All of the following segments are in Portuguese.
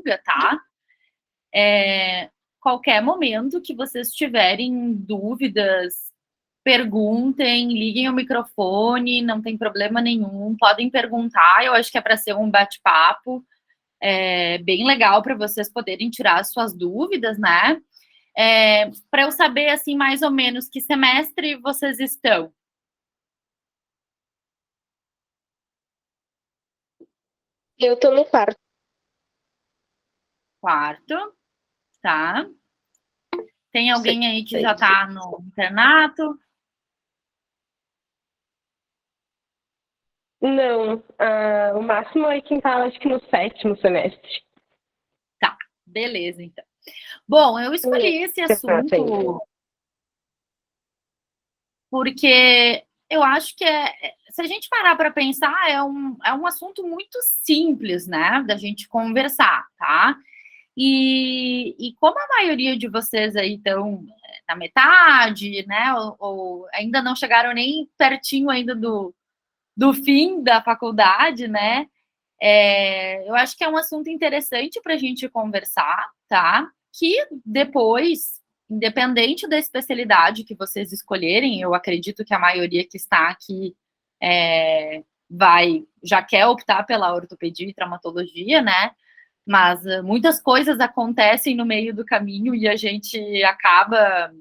longa, tá? Qualquer momento que vocês tiverem dúvidas, perguntem, liguem o microfone, não tem problema nenhum, podem perguntar. Eu acho que é para ser um bate-papo bem legal para vocês poderem tirar as suas dúvidas, né? Para eu saber, assim, mais ou menos que semestre vocês estão. Eu tô no quarto. Quarto, tá? Tem alguém aí que já Sei. está no internato? Não, o máximo é quem tá, acho que no 7º semestre. Tá, beleza, então. Bom, eu Ninguém escolhi esse no internato ainda. assunto porque eu acho que se a gente parar para pensar, é um assunto muito simples, né, da gente conversar, tá? E como a maioria de vocês aí estão na metade, né, ou ainda não chegaram nem pertinho ainda do fim da faculdade, né, eu acho que é um assunto interessante para a gente conversar, tá? Que depois, independente da especialidade que vocês escolherem, eu acredito que a maioria que está aqui já quer optar pela ortopedia e traumatologia, né? Mas muitas coisas acontecem no meio do caminho e a gente acaba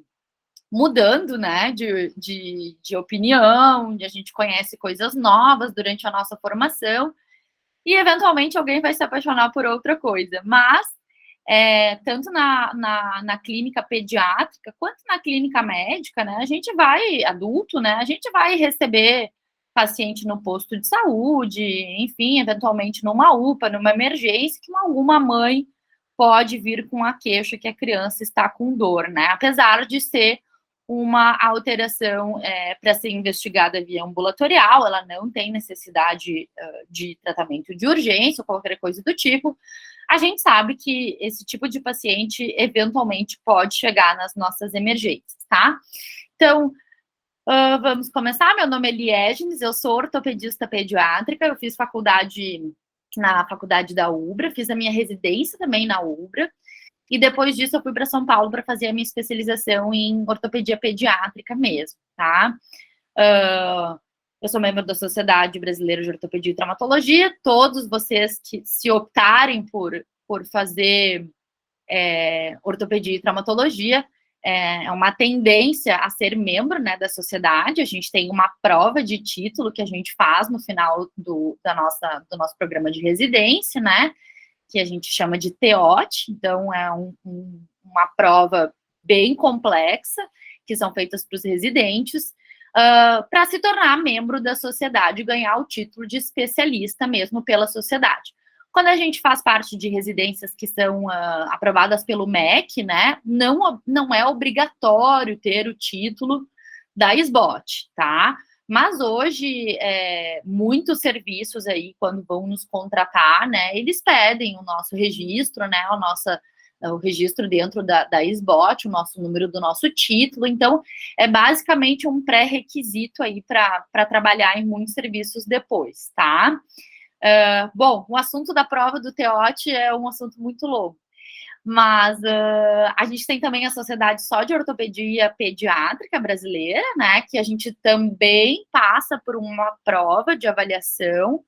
mudando, né, de opinião, e a gente conhece coisas novas durante a nossa formação, e eventualmente alguém vai se apaixonar por outra coisa. Mas, tanto na clínica pediátrica quanto na clínica médica, né, a gente vai, adulto, né, a gente vai receber paciente no posto de saúde, enfim, eventualmente numa UPA, numa emergência, que alguma mãe pode vir com a queixa que a criança está com dor, né, apesar de ser uma alteração para ser investigada via ambulatorial, ela não tem necessidade de tratamento de urgência ou qualquer coisa do tipo. A gente sabe que esse tipo de paciente eventualmente pode chegar nas nossas emergências, tá? Então, vamos começar. Meu nome é Liégenes, eu sou ortopedista pediátrica, eu fiz faculdade na faculdade da UBRA, fiz a minha residência também na UBRA, e depois disso eu fui para São Paulo para fazer a minha especialização em ortopedia pediátrica mesmo, tá? Eu sou membro da Sociedade Brasileira de Ortopedia e Traumatologia. Todos vocês que se optarem por fazer ortopedia e traumatologia, é uma tendência a ser membro, né, da sociedade. A gente tem uma prova de título que a gente faz no final do nosso programa de residência, né, que a gente chama de TEOT. Então, é uma prova bem complexa, que são feitas para os residentes, para se tornar membro da sociedade e ganhar o título de especialista mesmo pela sociedade. Quando a gente faz parte de residências que são aprovadas pelo MEC, né, não é obrigatório ter o título da SBOT, tá? Mas hoje, muitos serviços aí, quando vão nos contratar, né, eles pedem o nosso registro, né, o registro dentro da SBOT, o nosso número do nosso título. Então, é basicamente um pré-requisito aí para trabalhar em muitos serviços depois, tá? Bom, o assunto da prova do TEOT é um assunto muito longo, mas a gente tem também a Sociedade só de Ortopedia Pediátrica Brasileira, né, que a gente também passa por uma prova de avaliação,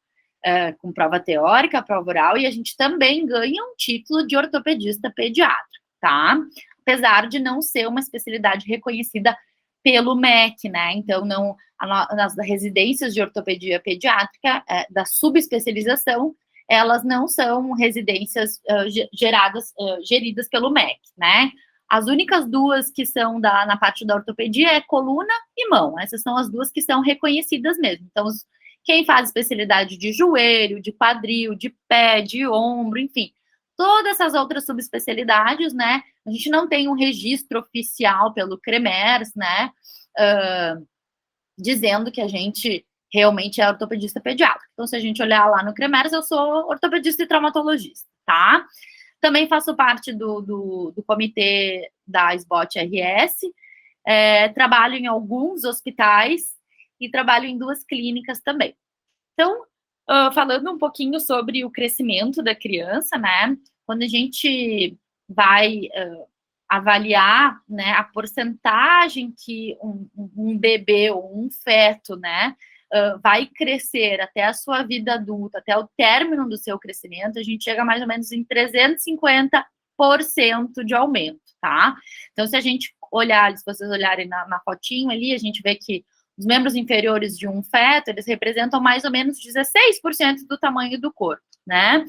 com prova teórica, prova oral, e a gente também ganha um título de ortopedista pediátrico, tá? Apesar de não ser uma especialidade reconhecida pelo MEC, né? Então, nas residências de ortopedia pediátrica, da subespecialização, elas não são residências geridas pelo MEC, né? As únicas duas que são na parte da ortopedia é coluna e mão. Essas são as duas que são reconhecidas mesmo. Então, quem faz especialidade de joelho, de quadril, de pé, de ombro, enfim, todas essas outras subespecialidades, né? A gente não tem um registro oficial pelo CREMERS, né? Dizendo que a gente realmente é ortopedista pediátrico. Então, se a gente olhar lá no CREMERS, eu sou ortopedista e traumatologista, tá? Também faço parte do comitê da SBOT RS, trabalho em alguns hospitais e trabalho em 2 clínicas também. Então, falando um pouquinho sobre o crescimento da criança, né? quando a gente vai avaliar, né, a porcentagem que um bebê ou um feto, né, vai crescer até a sua vida adulta, até o término do seu crescimento, a gente chega mais ou menos em 350% de aumento, tá? Então, se a gente olhar, se vocês olharem na fotinho ali, a gente vê que os membros inferiores de um feto, eles representam mais ou menos 16% do tamanho do corpo, né?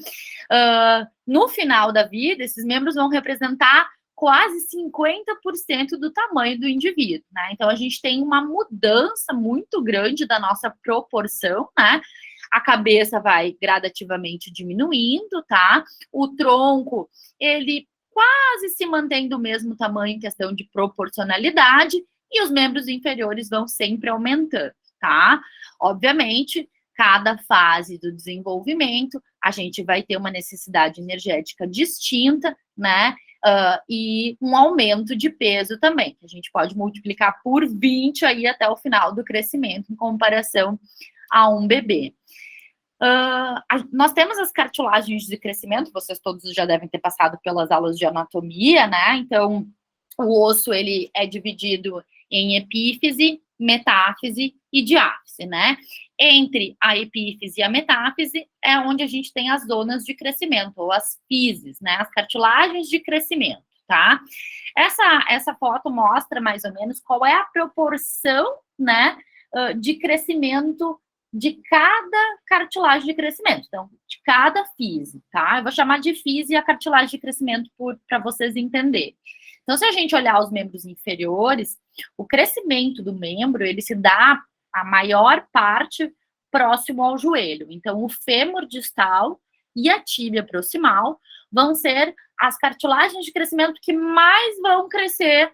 No final da vida, esses membros vão representar quase 50% do tamanho do indivíduo, né? Então, a gente tem uma mudança muito grande da nossa proporção, né? A cabeça vai gradativamente diminuindo, tá? O tronco, ele quase se mantém do mesmo tamanho em questão de proporcionalidade, e os membros inferiores vão sempre aumentando, tá? Obviamente, cada fase do desenvolvimento, a gente vai ter uma necessidade energética distinta, né? E um aumento de peso também, que a gente pode multiplicar por 20 aí até o final do crescimento, em comparação a um bebê. Nós temos as cartilagens de crescimento, vocês todos já devem ter passado pelas aulas de anatomia, né? Então, o osso, ele é dividido em epífise, metáfise e diáfise, né? Entre a epífise e a metáfise é onde a gente tem as zonas de crescimento, ou as fises, né? As cartilagens de crescimento, tá? Essa foto mostra mais ou menos qual é a proporção, né, de crescimento de cada cartilagem de crescimento, então, de cada fise, tá? Eu vou chamar de fise a cartilagem de crescimento para vocês entenderem. Então, se a gente olhar os membros inferiores, o crescimento do membro, ele se dá a maior parte próximo ao joelho. Então, o fêmur distal e a tíbia proximal vão ser as cartilagens de crescimento que mais vão crescer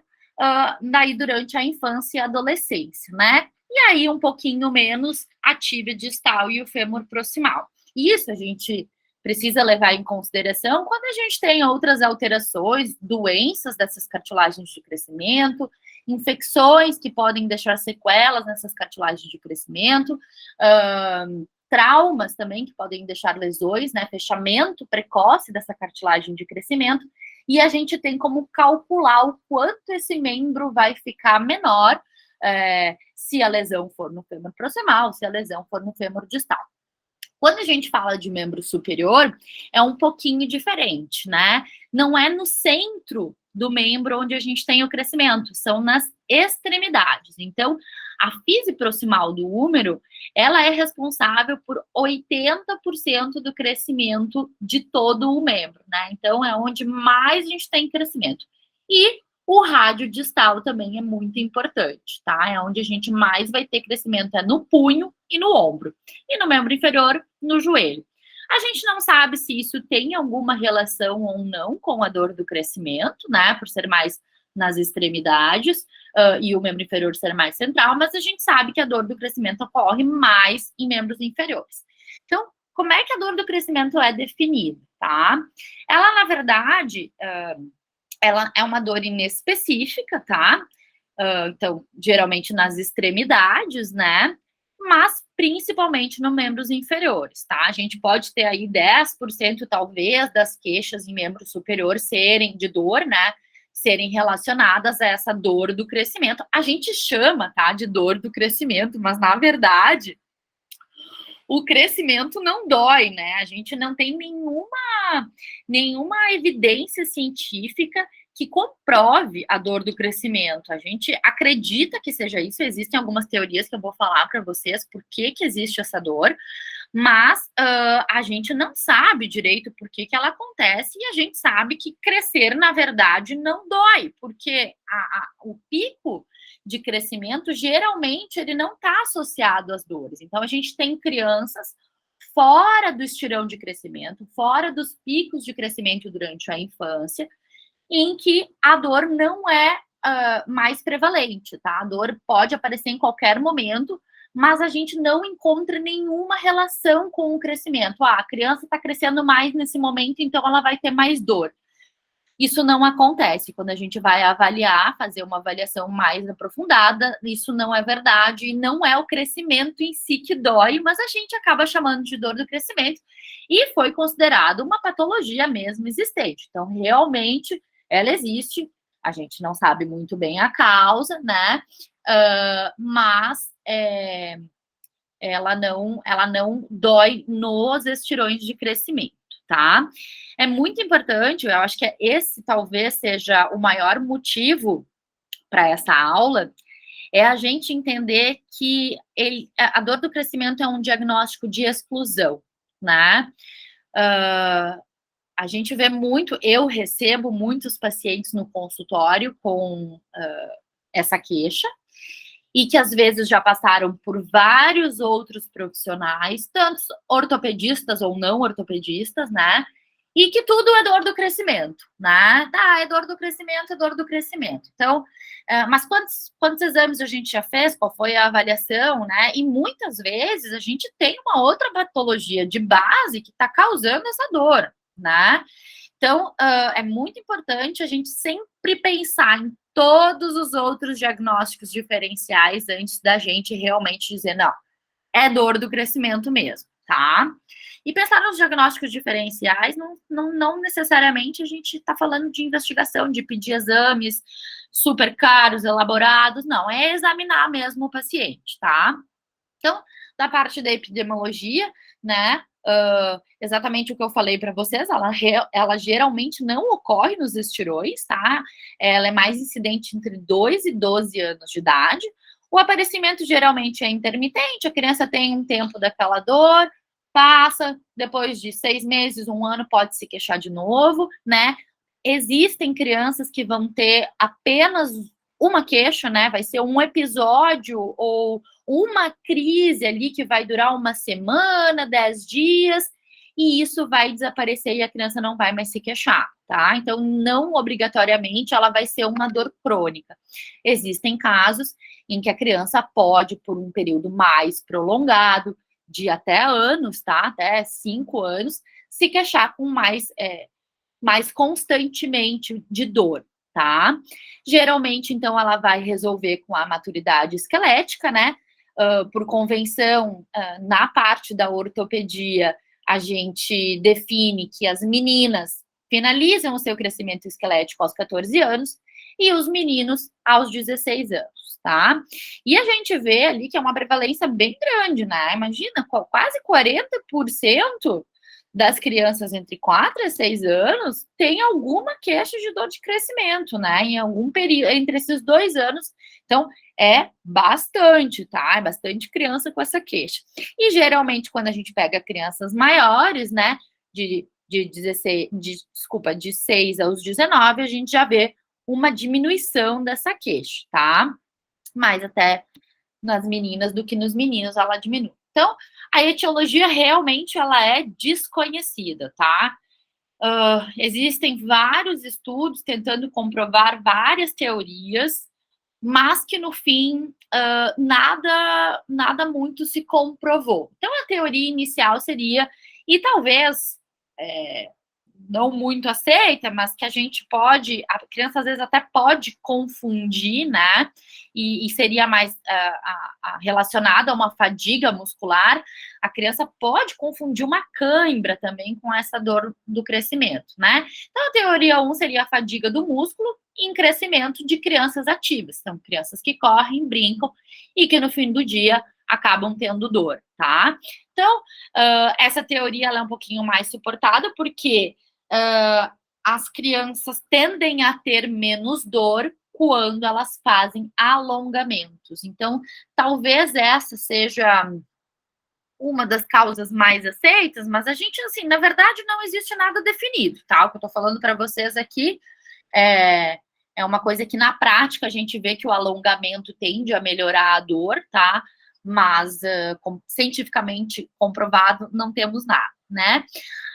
daí durante a infância e a adolescência, né? E aí, um pouquinho menos a tíbia distal e o fêmur proximal. Isso a gente precisa levar em consideração quando a gente tem outras alterações, doenças dessas cartilagens de crescimento, infecções que podem deixar sequelas nessas cartilagens de crescimento, traumas também que podem deixar lesões, né, fechamento precoce dessa cartilagem de crescimento, e a gente tem como calcular o quanto esse membro vai ficar menor se a lesão for no fêmur proximal, se a lesão for no fêmur distal. Quando a gente fala de membro superior, é um pouquinho diferente, né? Não é no centro do membro onde a gente tem o crescimento, são nas extremidades. Então, a fise proximal do úmero, ela é responsável por 80% do crescimento de todo o membro, né? Então, é onde mais a gente tem crescimento. E o rádio distal também é muito importante, tá? É onde a gente mais vai ter crescimento, é no punho e no ombro. E no membro inferior, no joelho. A gente não sabe se isso tem alguma relação ou não com a dor do crescimento, né? Por ser mais nas extremidades e o membro inferior ser mais central, mas a gente sabe que a dor do crescimento ocorre mais em membros inferiores. Então, como é que a dor do crescimento é definida, tá? Ela, na verdade, ela é uma dor inespecífica, tá? Então, geralmente nas extremidades, né? Mas principalmente nos membros inferiores, tá? A gente pode ter aí 10% talvez das queixas em membro superior serem de dor, né? Serem relacionadas a essa dor do crescimento. A gente chama, tá, de dor do crescimento, mas na verdade o crescimento não dói, né? A gente não tem nenhuma evidência científica que comprove a dor do crescimento. A gente acredita que seja isso, existem algumas teorias que eu vou falar para vocês por que existe essa dor, mas a gente não sabe direito por que ela acontece, e a gente sabe que crescer, na verdade, não dói, porque o pico de crescimento, geralmente, ele não está associado às dores. Então, a gente tem crianças fora do estirão de crescimento, fora dos picos de crescimento durante a infância, em que a dor não é mais prevalente, tá? A dor pode aparecer em qualquer momento, mas a gente não encontra nenhuma relação com o crescimento. A criança está crescendo mais nesse momento, então ela vai ter mais dor. Isso não acontece. Quando a gente vai avaliar, fazer uma avaliação mais aprofundada, isso não é verdade, e não é o crescimento em si que dói, mas a gente acaba chamando de dor do crescimento, e foi considerado uma patologia mesmo existente. Então, realmente, ela existe, a gente não sabe muito bem a causa, né? Mas ela não dói nos estirões de crescimento, tá? É muito importante, eu acho que esse talvez seja o maior motivo para essa aula, é a gente entender que a dor do crescimento é um diagnóstico de exclusão, né? A gente vê muito, eu recebo muitos pacientes no consultório com essa queixa, e que às vezes já passaram por vários outros profissionais, tanto ortopedistas ou não ortopedistas, né? E que tudo é dor do crescimento, né? É dor do crescimento, é dor do crescimento. Então, mas quantos exames a gente já fez? Qual foi a avaliação, né? E muitas vezes a gente tem uma outra patologia de base que está causando essa dor, né? Então, é muito importante a gente sempre pensar em todos os outros diagnósticos diferenciais antes da gente realmente dizer, não, é dor do crescimento mesmo, tá? E pensar nos diagnósticos diferenciais, não necessariamente a gente está falando de investigação, de pedir exames super caros, elaborados, não, é examinar mesmo o paciente, tá? Então, da parte da epidemiologia, né, exatamente o que eu falei para vocês, ela geralmente não ocorre nos estirões, tá? Ela é mais incidente entre 2 e 12 anos de idade. O aparecimento geralmente é intermitente, a criança tem um tempo daquela dor, passa, depois de 6 meses, 1 ano, pode se queixar de novo, né? Existem crianças que vão ter apenas uma queixa, né? Vai ser um episódio ou uma crise ali que vai durar uma semana, 10 dias, e isso vai desaparecer e a criança não vai mais se queixar, tá? Então, não obrigatoriamente ela vai ser uma dor crônica. Existem casos em que a criança pode, por um período mais prolongado, de até anos, tá? Até 5 anos, se queixar com mais constantemente de dor, tá? Geralmente, então, ela vai resolver com a maturidade esquelética, né? Por convenção, na parte da ortopedia, a gente define que as meninas finalizam o seu crescimento esquelético aos 14 anos e os meninos aos 16 anos, tá? E a gente vê ali que é uma prevalência bem grande, né? Imagina, quase 40% das crianças entre 4 e 6 anos tem alguma queixa de dor de crescimento, né? Em algum período, entre esses 2 anos. Então, é bastante, tá? É bastante criança com essa queixa. E geralmente, quando a gente pega crianças maiores, né? De 6 aos 19, a gente já vê uma diminuição dessa queixa, tá? Mais até nas meninas do que nos meninos ela diminui. Então, a etiologia realmente ela é desconhecida, tá? Existem vários estudos tentando comprovar várias teorias, mas que no fim nada muito se comprovou. Então, a teoria inicial seria, e talvez não muito aceita, mas que a criança às vezes até pode confundir, né? E seria mais relacionada a uma fadiga muscular. A criança pode confundir uma cãibra também com essa dor do crescimento, né? Então, a teoria 1 seria a fadiga do músculo em crescimento de crianças ativas. Então, crianças que correm, brincam e que no fim do dia acabam tendo dor, tá? Então, essa teoria ela é um pouquinho mais suportada, porque as crianças tendem a ter menos dor quando elas fazem alongamentos. Então, talvez essa seja uma das causas mais aceitas, mas a gente, assim, na verdade, não existe nada definido, tá? O que eu tô falando para vocês aqui é uma coisa que, na prática, a gente vê que o alongamento tende a melhorar a dor, tá? Mas, cientificamente comprovado, não temos nada, né?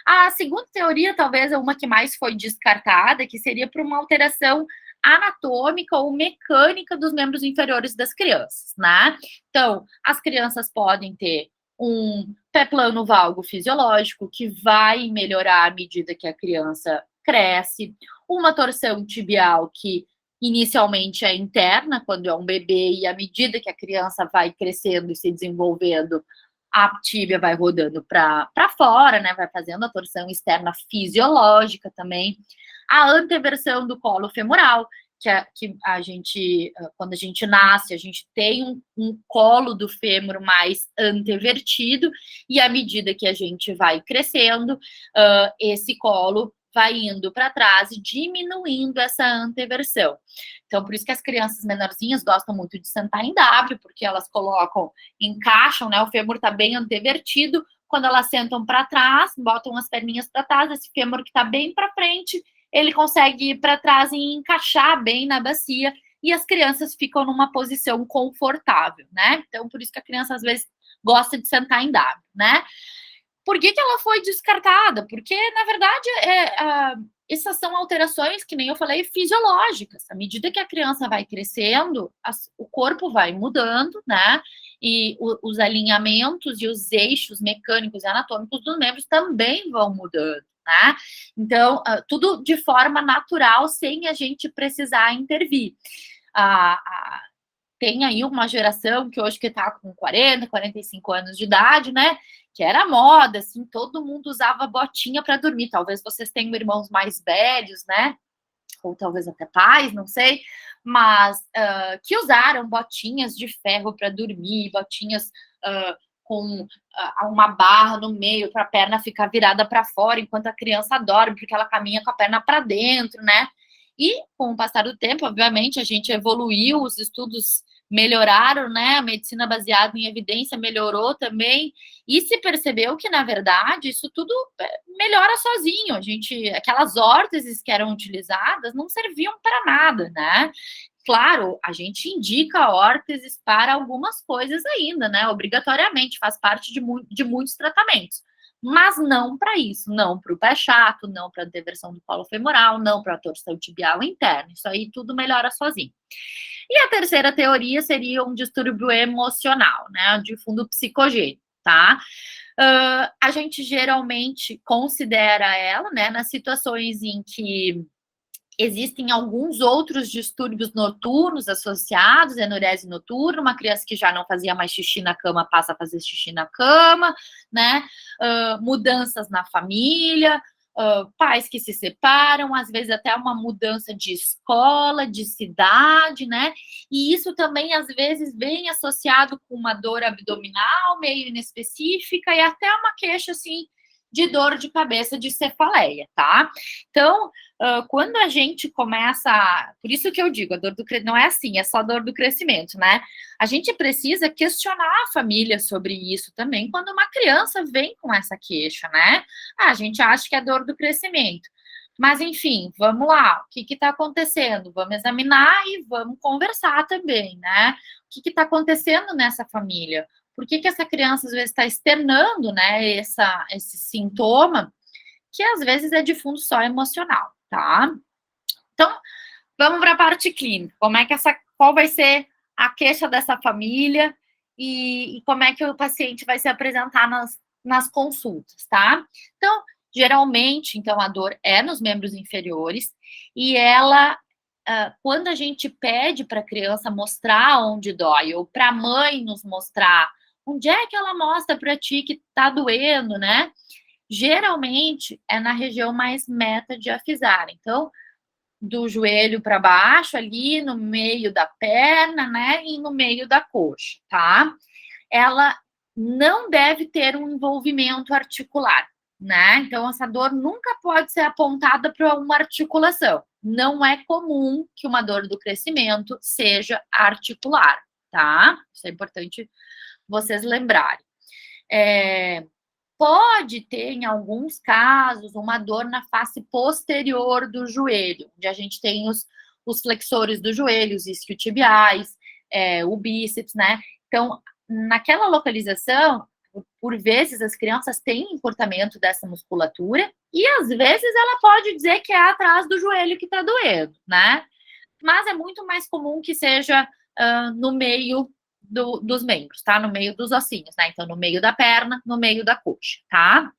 A segunda teoria, talvez, é uma que mais foi descartada, que seria por uma alteração anatômica ou mecânica dos membros inferiores das crianças, né? Então, as crianças podem ter um pé plano valgo fisiológico, que vai melhorar à medida que a criança cresce, uma torção tibial que inicialmente é interna, quando é um bebê, e à medida que a criança vai crescendo e se desenvolvendo, a tíbia vai rodando para fora, né? Vai fazendo a torção externa fisiológica também. A anteversão do colo femoral, que a gente, quando a gente nasce, a gente tem um colo do fêmur mais antevertido, e à medida que a gente vai crescendo, esse colo vai indo para trás e diminuindo essa anteversão. Então, por isso que as crianças menorzinhas gostam muito de sentar em W, porque elas encaixam, né? O fêmur está bem antevertido. Quando elas sentam para trás, botam as perninhas para trás, esse fêmur que está bem para frente, ele consegue ir para trás e encaixar bem na bacia, e as crianças ficam numa posição confortável, né? Então, por isso que a criança, às vezes, gosta de sentar em W, né? Por que ela foi descartada? Porque, na verdade, essas são alterações, que nem eu falei, fisiológicas. À medida que a criança vai crescendo, o corpo vai mudando, né? E os alinhamentos e os eixos mecânicos e anatômicos dos membros também vão mudando, né? Então, tudo de forma natural, sem a gente precisar intervir. Tem aí uma geração que hoje que está com 40, 45 anos de idade, né? Que era moda, assim, todo mundo usava botinha para dormir. Talvez vocês tenham irmãos mais velhos, né? Ou talvez até pais, não sei, mas que usaram botinhas de ferro para dormir, botinhas com uma barra no meio para a perna ficar virada para fora enquanto a criança dorme, porque ela caminha com a perna para dentro, né? E com o passar do tempo, obviamente, a gente evoluiu, os estudos melhoraram, né? A medicina baseada em evidência melhorou também, e se percebeu que, na verdade, isso tudo melhora sozinho. Aquelas órteses que eram utilizadas não serviam para nada, né? Claro, a gente indica órteses para algumas coisas ainda, né? Obrigatoriamente, faz parte de muitos tratamentos. Mas não para isso, não para o pé chato, não para a anteversão do colo femoral, não para a torção tibial interna. Isso aí tudo melhora sozinho. E a terceira teoria seria um distúrbio emocional, né? De fundo psicogênico, tá? A gente geralmente considera ela, né, nas situações em que existem alguns outros distúrbios noturnos associados, enurese noturna, uma criança que já não fazia mais xixi na cama passa a fazer xixi na cama, né? Mudanças na família, pais que se separam, às vezes até uma mudança de escola, de cidade, né? E isso também, às vezes, vem associado com uma dor abdominal meio inespecífica e até uma queixa, assim, de dor de cabeça, de cefaleia, tá? Então, quando a gente começa... Por isso que eu digo, a dor do não é assim, é só dor do crescimento, né? A gente precisa questionar a família sobre isso também, quando uma criança vem com essa queixa, né? A gente acha que é dor do crescimento. Mas, enfim, vamos lá. O que está acontecendo? Vamos examinar e vamos conversar também, né? O que está acontecendo nessa família? Por que essa criança, às vezes, está externando, né, esse sintoma, que às vezes é de fundo só emocional, tá? Então, vamos para a parte clínica. Qual vai ser a queixa dessa família e como é que o paciente vai se apresentar nas consultas, tá? Então, geralmente, a dor é nos membros inferiores e ela, quando a gente pede para a criança mostrar onde dói ou para a mãe nos mostrar onde é que ela mostra para ti que tá doendo, né? Geralmente é na região mais metadiafisar. Então, do joelho para baixo, ali no meio da perna, né? E no meio da coxa, tá? Ela não deve ter um envolvimento articular, né? Então, essa dor nunca pode ser apontada para uma articulação. Não é comum que uma dor do crescimento seja articular, tá? Isso é importante vocês lembrarem. Pode ter, em alguns casos, uma dor na face posterior do joelho, onde a gente tem os flexores do joelho, os isquiotibiais, o bíceps, né? Então, naquela localização, por vezes as crianças têm encurtamento dessa musculatura e, às vezes, ela pode dizer que é atrás do joelho que está doendo, né? Mas é muito mais comum que seja no meio dos membros, tá? No meio dos ossinhos, né? Então, no meio da perna, no meio da coxa, tá?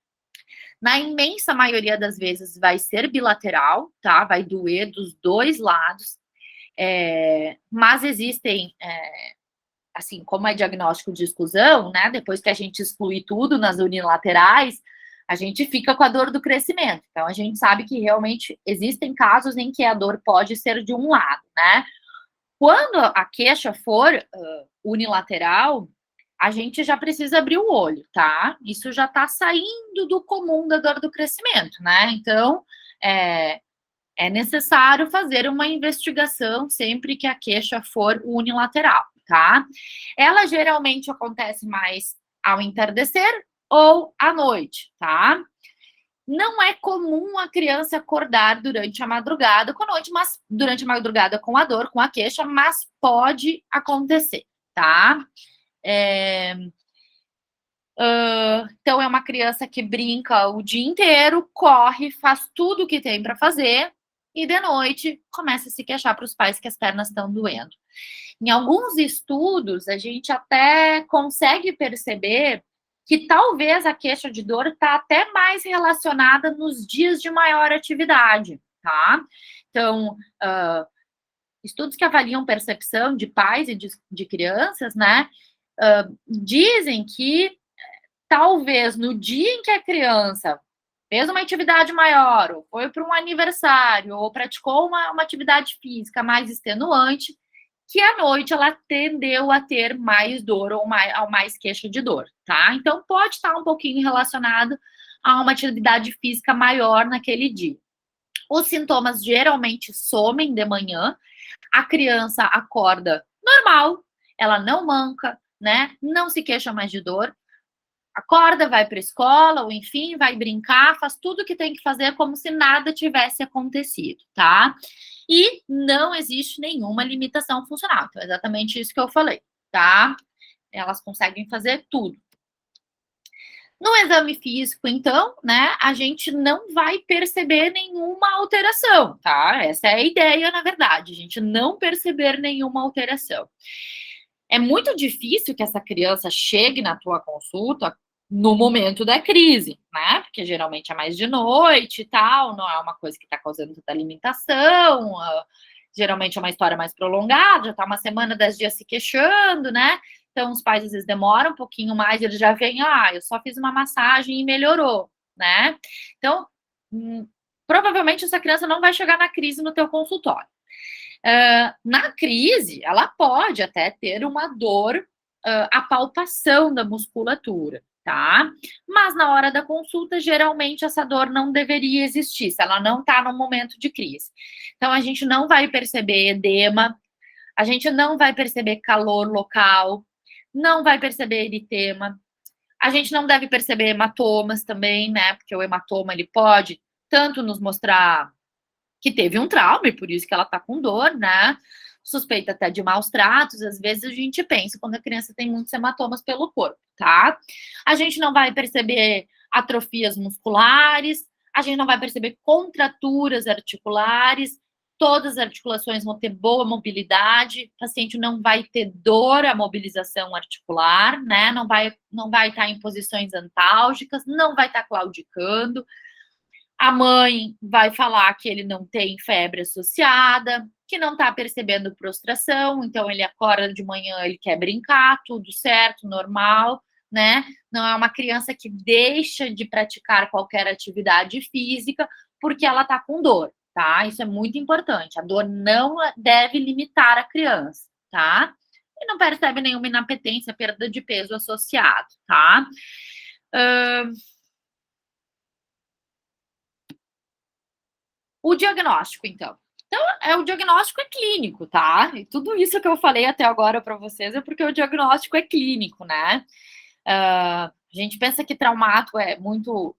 Na imensa maioria das vezes vai ser bilateral, tá? Vai doer dos dois lados. Mas existem, assim, como é diagnóstico de exclusão, né? Depois que a gente exclui tudo nas unilaterais, a gente fica com a dor do crescimento. Então, a gente sabe que realmente existem casos em que a dor pode ser de um lado, né? Quando a queixa for unilateral, a gente já precisa abrir o olho, tá? Isso já tá saindo do comum da dor do crescimento, né? Então, é necessário fazer uma investigação sempre que a queixa for unilateral, tá? Ela geralmente acontece mais ao entardecer ou à noite, tá? Não é comum a criança acordar durante a madrugada com a noite, mas durante a madrugada com a dor, com a queixa, mas pode acontecer, tá? Então é uma criança que brinca o dia inteiro, corre, faz tudo o que tem para fazer e de noite começa a se queixar para os pais que as pernas estão doendo. Em alguns estudos, a gente até consegue perceber que talvez a queixa de dor está até mais relacionada nos dias de maior atividade, tá? Então, estudos que avaliam percepção de pais e de crianças, né, dizem que talvez no dia em que a criança fez uma atividade maior, ou foi para um aniversário, ou praticou uma atividade física mais extenuante, que à noite ela tendeu a ter mais dor ou mais queixa de dor, tá? Então pode estar um pouquinho relacionado a uma atividade física maior naquele dia. Os sintomas geralmente somem de manhã, a criança acorda normal, ela não manca, né? Não se queixa mais de dor, acorda, vai para a escola, ou enfim, vai brincar, faz tudo o que tem que fazer como se nada tivesse acontecido, tá? E não existe nenhuma limitação funcional. Então, é exatamente isso que eu falei, tá? Elas conseguem fazer tudo. No exame físico, então, né, a gente não vai perceber nenhuma alteração, tá? Essa é a ideia, na verdade, a gente não perceber nenhuma alteração. É muito difícil que essa criança chegue na tua consulta no momento da crise, né? Porque geralmente é mais de noite e tal, não é uma coisa que está causando tanta alimentação, geralmente é uma história mais prolongada, já está uma semana, 10 dias se queixando, né? Então, os pais às vezes demoram um pouquinho mais, eles já vêm, eu só fiz uma massagem e melhorou, né? Então, provavelmente essa criança não vai chegar na crise no teu consultório. Na crise, ela pode até ter uma dor, a palpação da musculatura, tá? Mas na hora da consulta, geralmente essa dor não deveria existir, se ela não tá no momento de crise. Então, a gente não vai perceber edema, a gente não vai perceber calor local, não vai perceber eritema, a gente não deve perceber hematomas também, né? Porque o hematoma, ele pode tanto nos mostrar que teve um trauma e por isso que ela tá com dor, né? Suspeita até de maus tratos, às vezes a gente pensa quando a criança tem muitos hematomas pelo corpo, tá? A gente não vai perceber atrofias musculares, a gente não vai perceber contraturas articulares, todas as articulações vão ter boa mobilidade, o paciente não vai ter dor à mobilização articular, né? Não vai estar em posições antálgicas, não vai estar claudicando. A mãe vai falar que ele não tem febre associada, que não está percebendo prostração, então ele acorda de manhã, ele quer brincar, tudo certo, normal, né? Não é uma criança que deixa de praticar qualquer atividade física porque ela está com dor, tá? Isso é muito importante. A dor não deve limitar a criança, tá? E não percebe nenhuma inapetência, perda de peso associado, tá? O diagnóstico, então. Então, o diagnóstico é clínico, tá? E tudo isso que eu falei até agora para vocês é porque o diagnóstico é clínico, né? A gente pensa que traumato é muito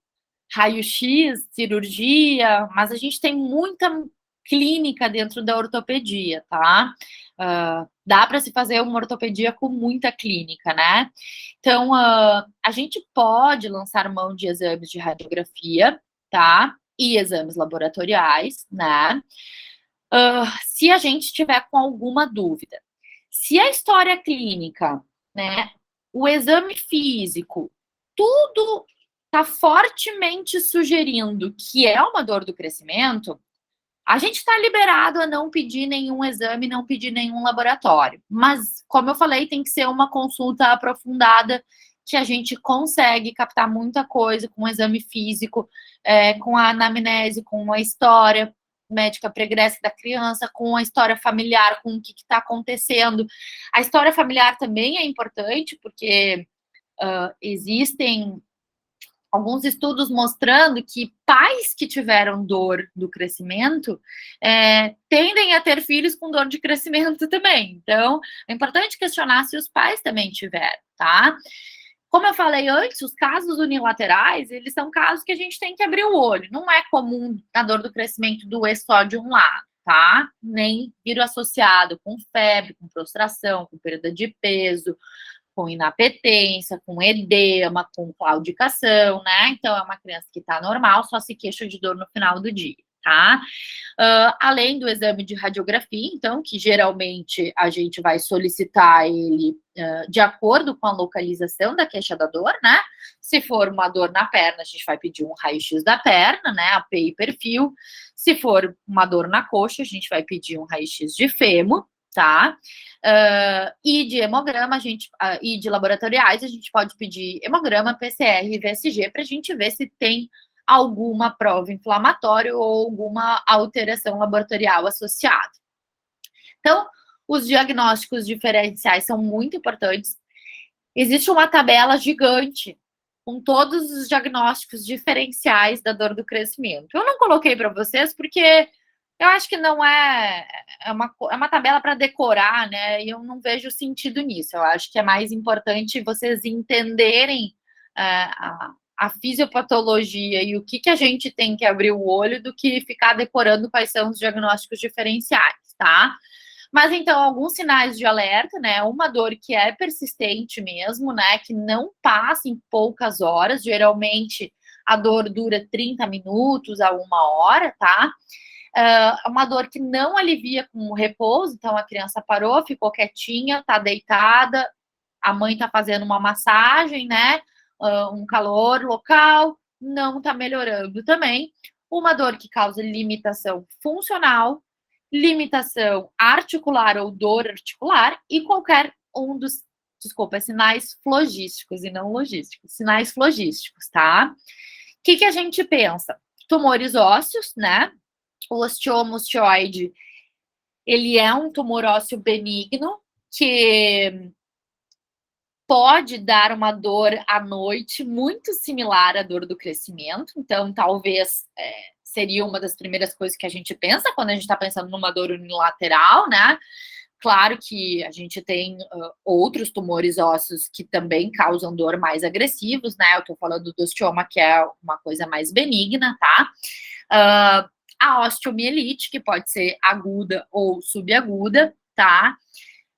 raio-x, cirurgia, mas a gente tem muita clínica dentro da ortopedia, tá? Dá para se fazer uma ortopedia com muita clínica, né? Então, a gente pode lançar mão de exames de radiografia, tá? E exames laboratoriais, né? Se a gente tiver com alguma dúvida. Se a história clínica, né, o exame físico, tudo está fortemente sugerindo que é uma dor do crescimento, a gente está liberado a não pedir nenhum exame, não pedir nenhum laboratório. Mas, como eu falei, tem que ser uma consulta aprofundada, que a gente consegue captar muita coisa com o exame físico, com a anamnese, com a história médica pregressa da criança, com a história familiar, com o que está acontecendo. A história familiar também é importante, porque existem alguns estudos mostrando que pais que tiveram dor do crescimento tendem a ter filhos com dor de crescimento também. Então, é importante questionar se os pais também tiveram, tá? Como eu falei antes, os casos unilaterais, eles são casos que a gente tem que abrir o olho. Não é comum a dor do crescimento doer só de um lado, tá? Nem vir associado com febre, com prostração, com perda de peso, com inapetência, com edema, com claudicação, né? Então, é uma criança que tá normal, só se queixa de dor no final do dia, tá? Além do exame de radiografia, então, que geralmente a gente vai solicitar ele de acordo com a localização da queixa da dor, né? Se for uma dor na perna, a gente vai pedir um raio-x da perna, né? AP e perfil. Se for uma dor na coxa, a gente vai pedir um raio-x de fêmur, tá? E de hemograma, e de laboratoriais, a gente pode pedir hemograma, PCR e VSG para a gente ver se tem alguma prova inflamatória ou alguma alteração laboratorial associada. Então, os diagnósticos diferenciais são muito importantes. Existe uma tabela gigante com todos os diagnósticos diferenciais da dor do crescimento. Eu não coloquei para vocês porque eu acho que não é uma tabela para decorar, né? E eu não vejo sentido nisso. Eu acho que é mais importante vocês entenderem a fisiopatologia e o que a gente tem que abrir o olho do que ficar decorando quais são os diagnósticos diferenciais, tá? Mas, então, alguns sinais de alerta, né? Uma dor que é persistente mesmo, né? Que não passa em poucas horas. Geralmente, a dor dura 30 minutos a 1 hora, tá? Uma dor que não alivia com o repouso. Então, a criança parou, ficou quietinha, tá deitada, a mãe tá fazendo uma massagem, né? Um calor local, não tá melhorando também. Uma dor que causa limitação funcional, limitação articular ou dor articular e qualquer um dos, sinais flogísticos e não logísticos, sinais flogísticos, tá? O que a gente pensa? Tumores ósseos, né? O osteoma osteoide, ele é um tumor ósseo benigno que pode dar uma dor à noite muito similar à dor do crescimento. Então, talvez seria uma das primeiras coisas que a gente pensa quando a gente está pensando numa dor unilateral, né? Claro que a gente tem outros tumores ósseos que também causam dor mais agressivos, né? Eu tô falando do osteoma, que é uma coisa mais benigna, tá? A osteomielite, que pode ser aguda ou subaguda, tá?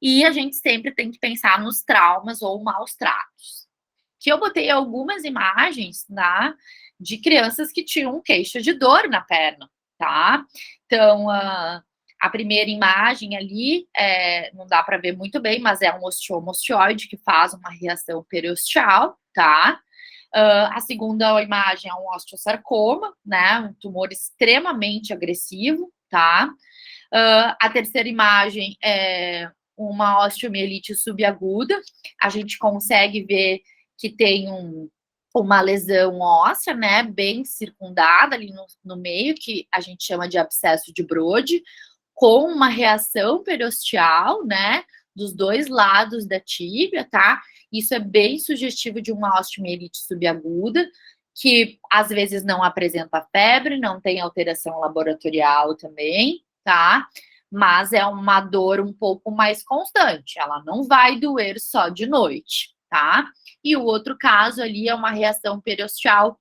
E a gente sempre tem que pensar nos traumas ou maus tratos. Que eu botei algumas imagens, né, de crianças que tinham queixa de dor na perna, tá? Então, a primeira imagem ali, não dá para ver muito bem, mas é um osteoma osteoide que faz uma reação periosteal, tá? A segunda imagem é um osteosarcoma, né, um tumor extremamente agressivo, tá? A terceira imagem é uma osteomielite subaguda, a gente consegue ver que tem uma lesão óssea, né, bem circundada ali no meio, que a gente chama de abscesso de Brode, com uma reação periosteal, né, dos dois lados da tíbia, tá? Isso é bem sugestivo de uma osteomielite subaguda, que às vezes não apresenta febre, não tem alteração laboratorial também, tá? Mas é uma dor um pouco mais constante, ela não vai doer só de noite, tá? E o outro caso ali é uma reação periosteal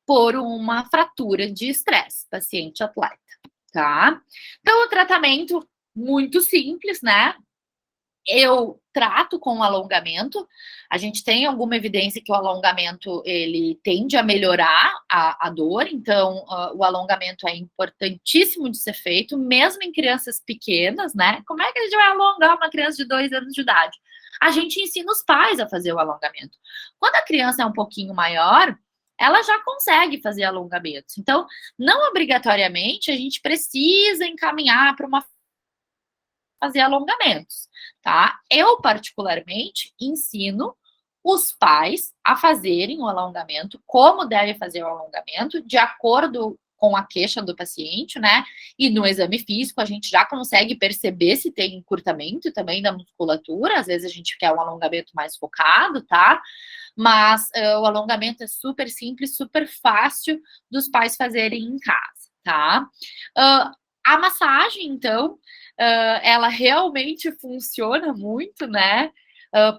por uma fratura de estresse, paciente atleta, tá? Então, o tratamento muito simples, né? Eu trato com alongamento. A gente tem alguma evidência que o alongamento ele tende a melhorar a dor, então o alongamento é importantíssimo de ser feito, mesmo em crianças pequenas, né? Como é que a gente vai alongar uma criança de 2 anos de idade? A gente ensina os pais a fazer o alongamento. Quando a criança é um pouquinho maior, ela já consegue fazer alongamentos. Então, não obrigatoriamente a gente precisa encaminhar para uma fazer alongamentos, tá? Eu, particularmente, ensino os pais a fazerem o alongamento, como deve fazer o alongamento, de acordo com a queixa do paciente, né? E no exame físico a gente já consegue perceber se tem encurtamento também da musculatura, às vezes a gente quer um alongamento mais focado, tá? Mas o alongamento é super simples, super fácil dos pais fazerem em casa, tá? A massagem, então, ela realmente funciona muito, né?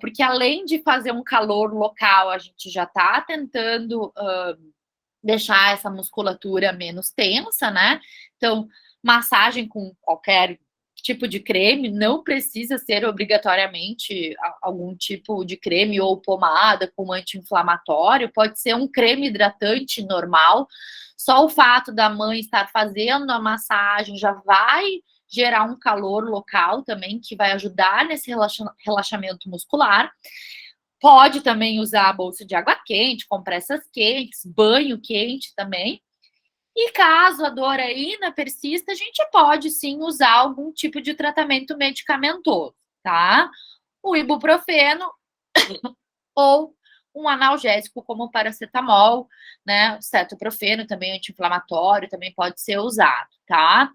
Porque além de fazer um calor local, a gente já está tentando deixar essa musculatura menos tensa, né? Então, massagem com qualquer tipo de creme, não precisa ser obrigatoriamente algum tipo de creme ou pomada com anti-inflamatório, pode ser um creme hidratante normal. Só o fato da mãe estar fazendo a massagem já vai gerar um calor local também, que vai ajudar nesse relaxamento muscular. Pode também usar a bolsa de água quente, compressas quentes, banho quente também. E caso a dor ainda persista, a gente pode sim usar algum tipo de tratamento medicamentoso, tá? O ibuprofeno ou um analgésico como o paracetamol, né? O cetoprofeno também anti-inflamatório também pode ser usado, tá?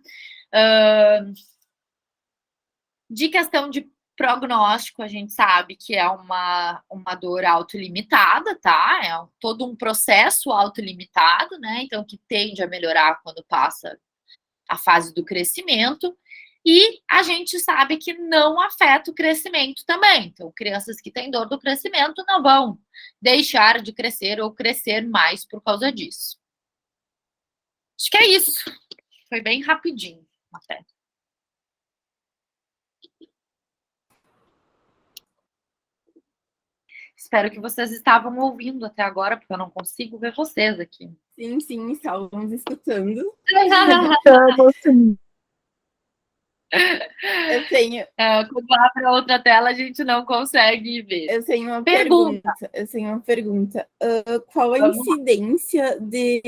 De questão de prognóstico, a gente sabe que é uma dor autolimitada, tá? É todo um processo autolimitado, né? Então, que tende a melhorar quando passa a fase do crescimento. E a gente sabe que não afeta o crescimento também. Então, crianças que têm dor do crescimento não vão deixar de crescer ou crescer mais por causa disso. Acho que é isso. Foi bem rapidinho até. Espero que vocês estavam ouvindo até agora, porque eu não consigo ver vocês aqui. Sim, sim, estávamos escutando. Eu tenho. Quando abre a outra tela, a gente não consegue ver. Eu tenho uma pergunta. Qual a incidência de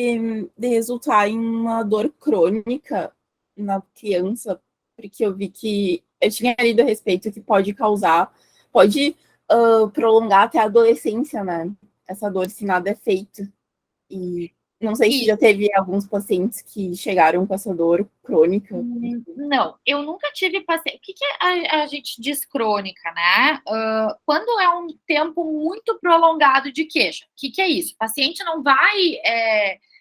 resultar em uma dor crônica na criança? Porque eu vi que eu tinha lido a respeito que pode prolongar até a adolescência, né? Essa dor, se nada é feito. E não sei se já teve alguns pacientes que chegaram com essa dor crônica. Não, eu nunca tive paciente. O que a gente diz crônica, né? Quando é um tempo muito prolongado de queixa. O que é isso? O paciente não vai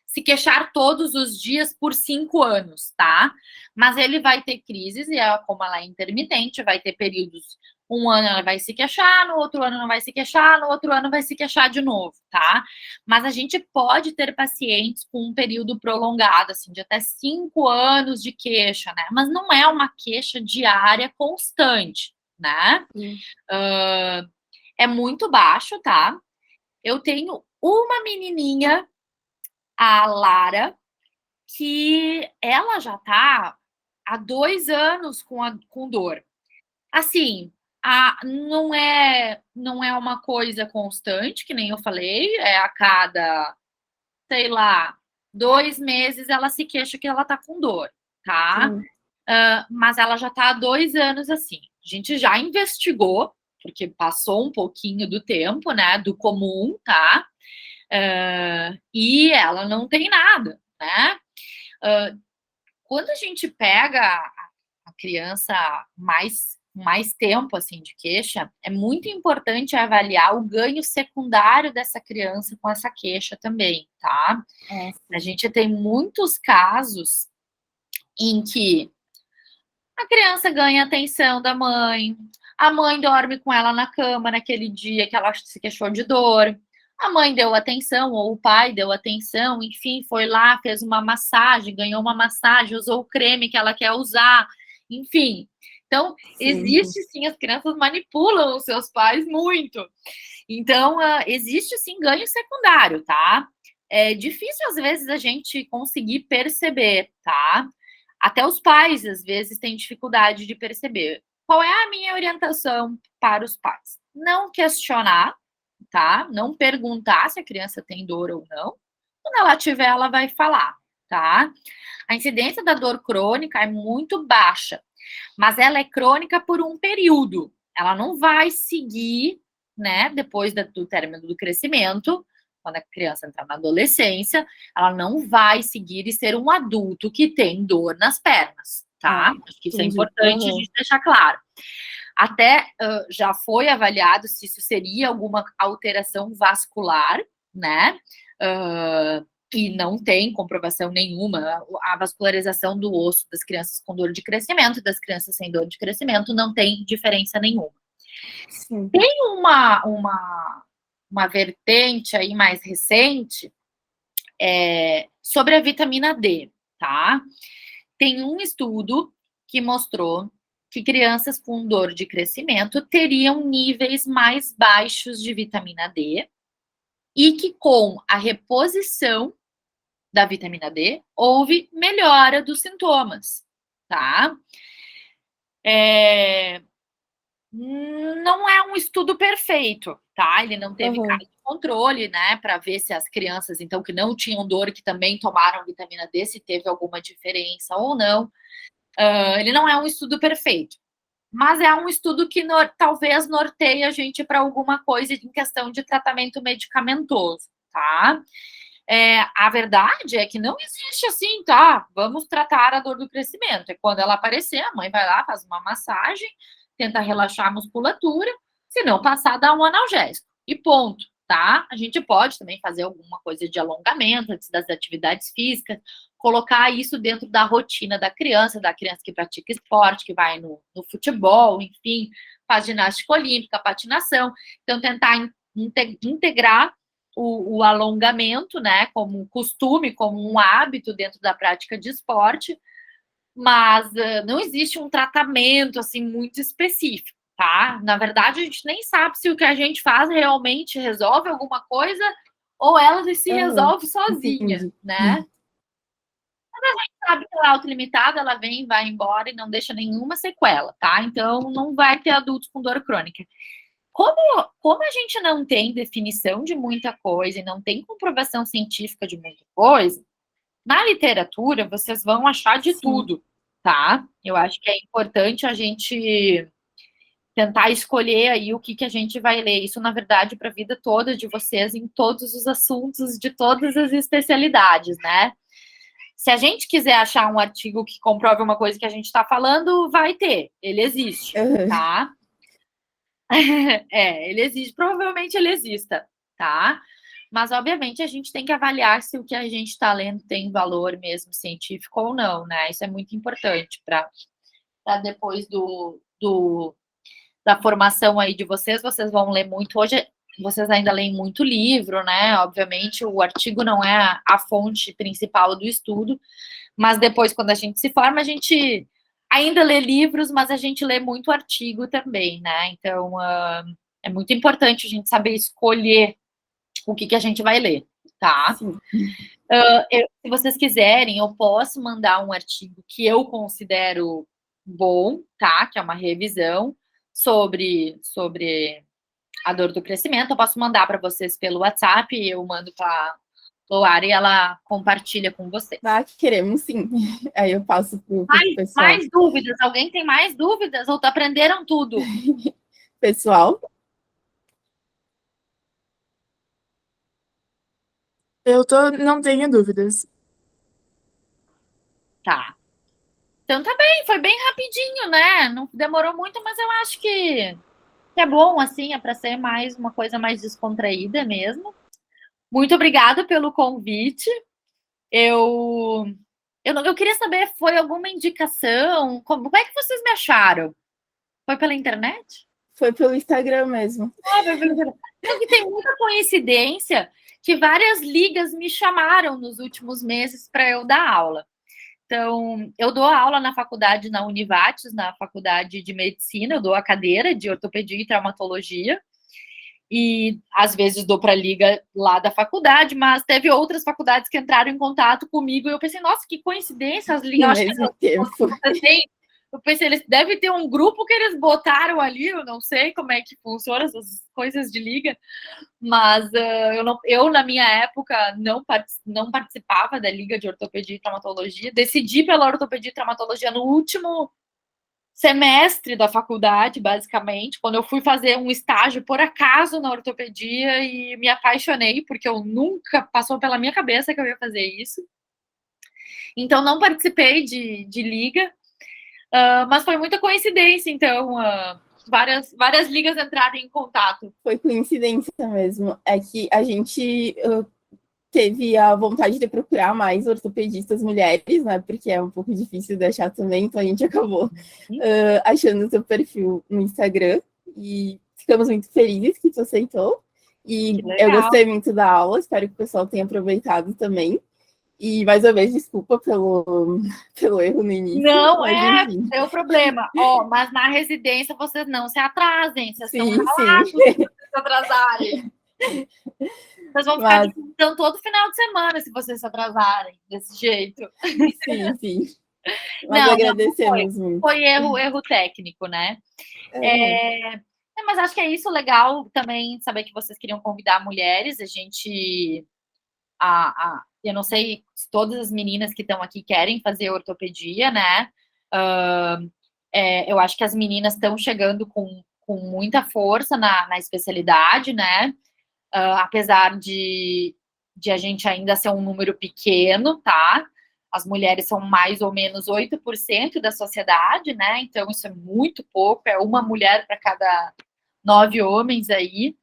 se queixar todos os dias por 5 anos, tá? Mas ele vai ter crises, e como ela é intermitente, vai ter períodos. Um ano ela vai se queixar, no outro ano não vai se queixar, no outro ano vai se queixar de novo, tá? Mas a gente pode ter pacientes com um período prolongado, assim, de até 5 anos de queixa, né? Mas não é uma queixa diária constante, né? É muito baixo, tá? Eu tenho uma menininha, a Lara, que ela já tá há 2 anos com dor. Assim, não é uma coisa constante, que nem eu falei, é a cada, sei lá, 2 meses ela se queixa que ela tá com dor, tá? Mas ela já tá há 2 anos assim. A gente já investigou, porque passou um pouquinho do tempo, né, do comum, tá? E ela não tem nada, né? Quando a gente pega a criança mais tempo assim de queixa, é muito importante avaliar o ganho secundário dessa criança com essa queixa também, tá? A gente tem muitos casos em que a criança ganha atenção da mãe, a mãe dorme com ela na cama naquele dia que ela se queixou de dor, a mãe deu atenção ou o pai deu atenção, enfim, foi lá, fez uma massagem, ganhou uma massagem, usou o creme que ela quer usar, enfim. Então, existe sim, as crianças manipulam os seus pais muito. Então, existe sim ganho secundário, tá? É difícil, às vezes, a gente conseguir perceber, tá? Até os pais, às vezes, têm dificuldade de perceber. Qual é a minha orientação para os pais? Não questionar, tá? Não perguntar se a criança tem dor ou não, Quando ela tiver, ela vai falar, tá? A incidência da dor crônica é muito baixa, mas ela é crônica por um período. Ela não vai seguir, né, depois do término do crescimento, quando a criança entrar na adolescência, ela não vai seguir e ser um adulto que tem dor nas pernas, tá? Acho que isso é importante a gente deixar claro. Até já foi avaliado se isso seria alguma alteração vascular, né? E não tem comprovação nenhuma. A vascularização do osso das crianças com dor de crescimento e das crianças sem dor de crescimento não tem diferença nenhuma. Sim. Tem uma vertente aí mais recente sobre a vitamina D, tá? Tem um estudo que mostrou que crianças com dor de crescimento teriam níveis mais baixos de vitamina D e que com a reposição da vitamina D houve melhora dos sintomas, tá? Não é um estudo perfeito, tá? Ele não teve caso de controle, né? Para ver se as crianças, então, que não tinham dor, que também tomaram vitamina D, se teve alguma diferença ou não. Ele não é um estudo perfeito, mas é um estudo que talvez norteie a gente para alguma coisa em questão de tratamento medicamentoso, tá? A verdade é que não existe assim, tá? Vamos tratar a dor do crescimento. É quando ela aparecer, a mãe vai lá, faz uma massagem, tenta relaxar a musculatura, se não passar, dá um analgésico. E ponto, tá? A gente pode também fazer alguma coisa de alongamento antes das atividades físicas, colocar isso dentro da rotina da criança que pratica esporte, que vai no futebol, enfim, faz ginástica olímpica, patinação. Então, tentar integrar o alongamento, né, como um costume, como um hábito dentro da prática de esporte, mas não existe um tratamento, assim, muito específico, tá? Na verdade, a gente nem sabe se o que a gente faz realmente resolve alguma coisa ou ela se resolve sozinha, né? Mas a gente sabe que ela é autolimitada, ela vem, vai embora e não deixa nenhuma sequela, tá? Então, não vai ter adultos com dor crônica. Como a gente não tem definição de muita coisa e não tem comprovação científica de muita coisa, na literatura vocês vão achar de tudo, tá? Eu acho que é importante a gente tentar escolher aí o que a gente vai ler. Isso, na verdade, para a vida toda de vocês, em todos os assuntos, de todas as especialidades, né? Se a gente quiser achar um artigo que comprove uma coisa que a gente está falando, vai ter. Ele existe, tá? Ele existe, provavelmente ele exista, tá? Mas, obviamente, a gente tem que avaliar se o que a gente está lendo tem valor mesmo científico ou não, né? Isso é muito importante para depois da formação aí de vocês vão ler muito. Hoje, vocês ainda leem muito livro, né? Obviamente, o artigo não é a fonte principal do estudo, mas depois, quando a gente se forma, a gente ainda lê livros, mas a gente lê muito artigo também, né? Então, é muito importante a gente saber escolher o que a gente vai ler, tá? Se vocês quiserem, eu posso mandar um artigo que eu considero bom, tá? Que é uma revisão sobre a dor do crescimento. Eu posso mandar para vocês pelo WhatsApp, eu mando para Loara e ela compartilha com vocês. Queremos sim. Aí eu passo pro pessoal. Mais dúvidas? Alguém tem mais dúvidas? Ou aprenderam tudo? Pessoal? Não tenho dúvidas. Tá. Então tá bem, foi bem rapidinho, né? Não demorou muito, mas eu acho que é bom, assim, é para ser uma coisa mais descontraída mesmo. Muito obrigada pelo convite. Eu queria saber, foi alguma indicação? Como é que vocês me acharam? Foi pela internet? Foi pelo Instagram mesmo. Porque tem muita coincidência que várias ligas me chamaram nos últimos meses para eu dar aula. Então, eu dou aula na faculdade, na Univates, na faculdade de medicina, eu dou a cadeira de ortopedia e traumatologia, e às vezes dou para a liga lá da faculdade, mas teve outras faculdades que entraram em contato comigo, e eu pensei, nossa, que coincidência, as ligas, Ao mesmo tempo. Eu pensei, eles devem ter um grupo que eles botaram ali, eu não sei como é que funciona essas coisas de liga, mas eu, na minha época, não participava da Liga de Ortopedia e Traumatologia. Decidi pela Ortopedia e Traumatologia no último semestre da faculdade, basicamente, quando eu fui fazer um estágio, por acaso, na ortopedia, e me apaixonei, porque eu nunca passou pela minha cabeça que eu ia fazer isso. Então, não participei de liga, mas foi muita coincidência, então, várias ligas entraram em contato. Foi coincidência mesmo. É que a gente teve a vontade de procurar mais ortopedistas mulheres, né? Porque é um pouco difícil de achar também, então a gente acabou achando o seu perfil no Instagram e ficamos muito felizes que tu aceitou. E eu gostei muito da aula, espero que o pessoal tenha aproveitado também. E, mais uma vez, desculpa pelo erro no início. Não, deu problema. Mas na residência vocês não se atrasem. Vocês são relaxos se vocês se atrasarem. Vocês vão ficar então todo final de semana se vocês se atrasarem desse jeito. Sim. Mas agradecemos muito. Foi erro técnico, né? Mas acho que é isso, legal também saber que vocês queriam convidar mulheres. A gente... eu não sei se todas as meninas que estão aqui querem fazer ortopedia, né? Eu acho que as meninas estão chegando com muita força na especialidade, né? Apesar de a gente ainda ser um número pequeno, tá? As mulheres são mais ou menos 8% da sociedade, né? Então, isso é muito pouco, é uma mulher para cada 9 homens aí.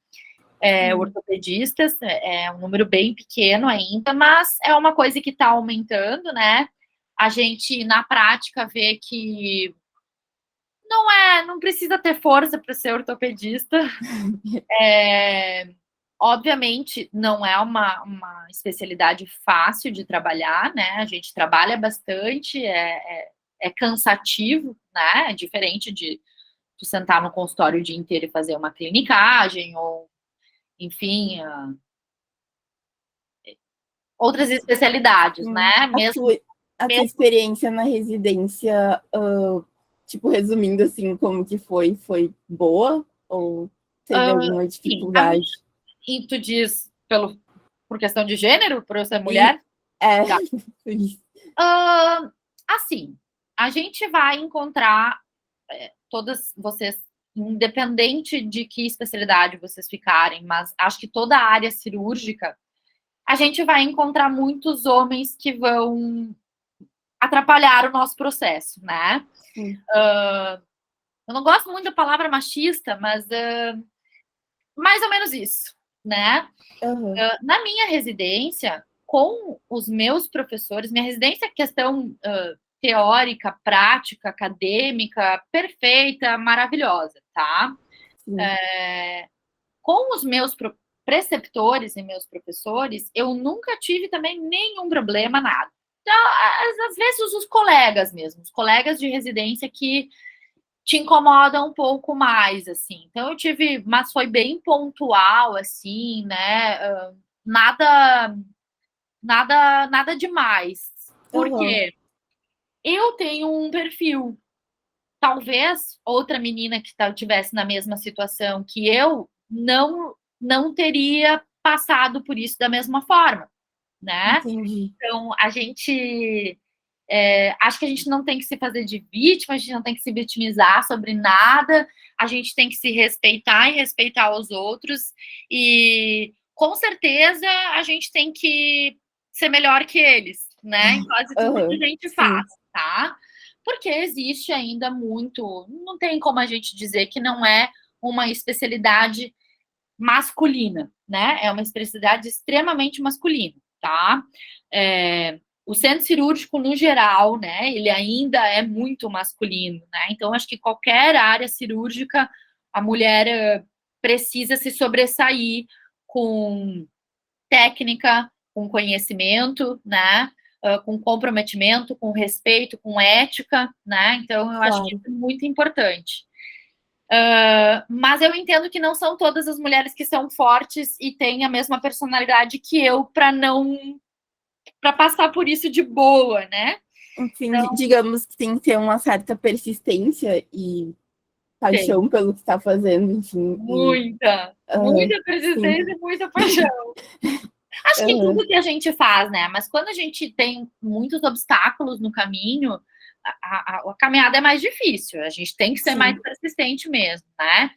Ortopedistas, é um número bem pequeno ainda, mas é uma coisa que está aumentando, né? A gente, na prática, vê que não precisa ter força para ser ortopedista. Obviamente, não é uma especialidade fácil de trabalhar, né? A gente trabalha bastante, é cansativo, né? É diferente de tu sentar no consultório o dia inteiro e fazer uma clinicagem, ou enfim, outras especialidades, né? Mesmo a tua experiência na residência, tipo, resumindo assim, como que foi boa? Ou teve alguma dificuldade? Sim, e tu diz por questão de gênero, por eu ser mulher? Assim, a gente vai encontrar todas vocês, independente de que especialidade vocês ficarem, mas acho que toda a área cirúrgica, a gente vai encontrar muitos homens que vão atrapalhar o nosso processo, né? Eu não gosto muito da palavra machista, mas mais ou menos isso, né? Na minha residência, com os meus professores, minha residência é questão teórica, prática, acadêmica, perfeita, maravilhosa, tá? Com os meus preceptores e meus professores, eu nunca tive também nenhum problema, nada. Então, às vezes, os colegas mesmo, os colegas de residência que te incomodam um pouco mais, assim. Então, eu tive, mas foi bem pontual, assim, né? Nada demais. Porque eu tenho um perfil. Talvez outra menina que estivesse na mesma situação que eu não teria passado por isso da mesma forma, né? Entendi. Então, a gente... acho que a gente não tem que se fazer de vítima, a gente não tem que se vitimizar sobre nada, a gente tem que se respeitar e respeitar os outros, e com certeza a gente tem que ser melhor que eles, né? Em quase tudo que a gente faz, tá? Porque existe ainda muito, não tem como a gente dizer que não é uma especialidade masculina, né? É uma especialidade extremamente masculina, tá? O centro cirúrgico, no geral, né, ele ainda é muito masculino, né? Então, acho que qualquer área cirúrgica, a mulher precisa se sobressair com técnica, com conhecimento, né? Com comprometimento, com respeito, com ética, né? Então, eu acho que isso é muito importante. Mas eu entendo que não são todas as mulheres que são fortes e têm a mesma personalidade que eu para passar por isso de boa, né? Enfim, Então, digamos que tem que ter uma certa persistência e paixão pelo que está fazendo, enfim. muita Sim. persistência e muita paixão. Acho que tudo que a gente faz, né? Mas quando a gente tem muitos obstáculos no caminho, a caminhada é mais difícil. A gente tem que ser Sim. mais persistente mesmo, né?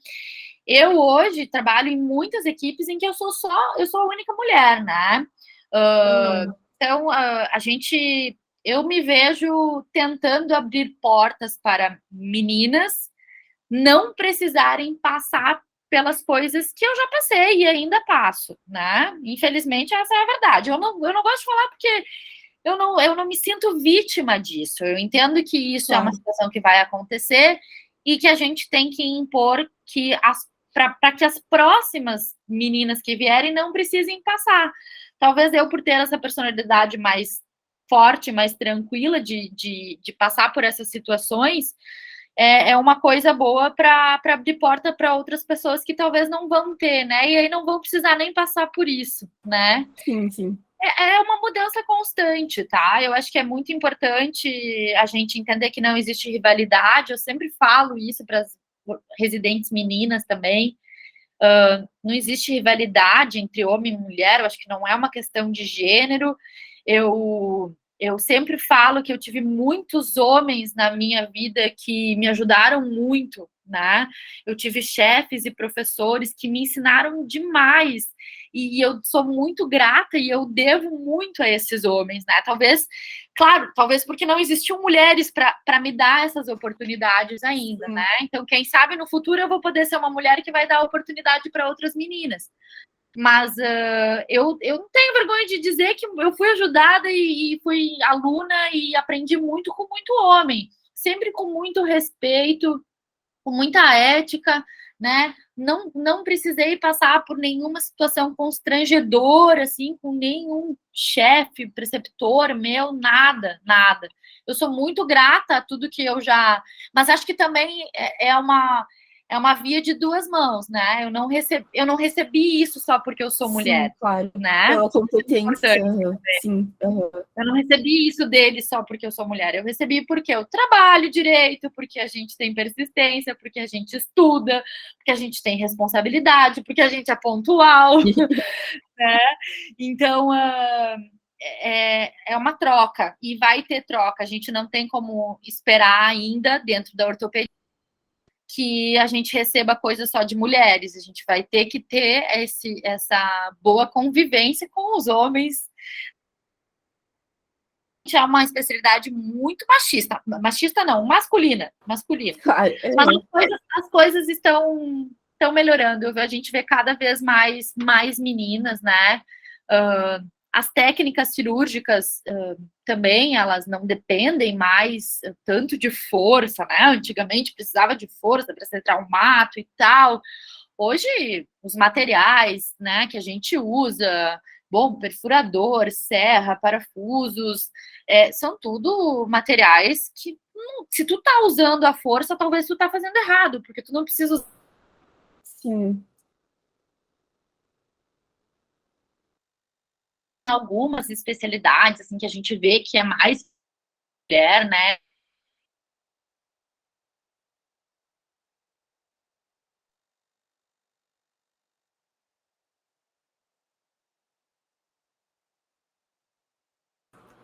Eu hoje trabalho em muitas equipes em que eu sou a única mulher, né? Então, eu me vejo tentando abrir portas para meninas não precisarem passar pelas coisas que eu já passei e ainda passo, né? Infelizmente, essa é a verdade. Eu não gosto de falar porque eu não me sinto vítima disso. Eu entendo que isso é uma situação que vai acontecer e que a gente tem que impor que para que as próximas meninas que vierem não precisem passar. Talvez eu, por ter essa personalidade mais forte, mais tranquila de passar por essas situações, é uma coisa boa para abrir porta para outras pessoas que talvez não vão ter, né? E aí não vão precisar nem passar por isso, né? Sim. É uma mudança constante, tá? Eu acho que é muito importante a gente entender que não existe rivalidade. Eu sempre falo isso para as residentes meninas também. Não existe rivalidade entre homem e mulher. Eu acho que não é uma questão de gênero. Eu sempre falo que eu tive muitos homens na minha vida que me ajudaram muito, né? Eu tive chefes e professores que me ensinaram demais. E eu sou muito grata e eu devo muito a esses homens, né? Talvez porque não existiam mulheres para me dar essas oportunidades ainda, né? Então, quem sabe no futuro eu vou poder ser uma mulher que vai dar oportunidade para outras meninas. Mas eu não tenho vergonha de dizer que eu fui ajudada e fui aluna e aprendi muito com muito homem, sempre com muito respeito, com muita ética, né? Não precisei passar por nenhuma situação constrangedora, assim, com nenhum chefe, preceptor meu, nada. Eu sou muito grata a tudo que eu já... Mas acho que também é uma via de duas mãos, né? Eu não recebi isso só porque eu sou mulher, Sim, claro. né? Pela competência. Sim. Eu não recebi isso dele só porque eu sou mulher. Eu recebi porque eu trabalho direito, porque a gente tem persistência, porque a gente estuda, porque a gente tem responsabilidade, porque a gente é pontual. Né? Então, é uma troca. E vai ter troca. A gente não tem como esperar ainda, dentro da ortopedia, que a gente receba coisa só de mulheres. A gente vai ter que ter essa boa convivência com os homens. É uma especialidade muito machista. Machista não, masculina. Claro. Mas as coisas estão melhorando. A gente vê cada vez mais meninas, né? As técnicas cirúrgicas também, elas não dependem mais tanto de força, né? Antigamente precisava de força para ser traumato e tal. Hoje, os materiais, né, que a gente usa, bom, perfurador, serra, parafusos, são tudo materiais que, se tu tá usando a força, talvez tu tá fazendo errado, porque tu não precisa usar. Sim. Algumas especialidades, assim, que a gente vê que é mais mulher, né?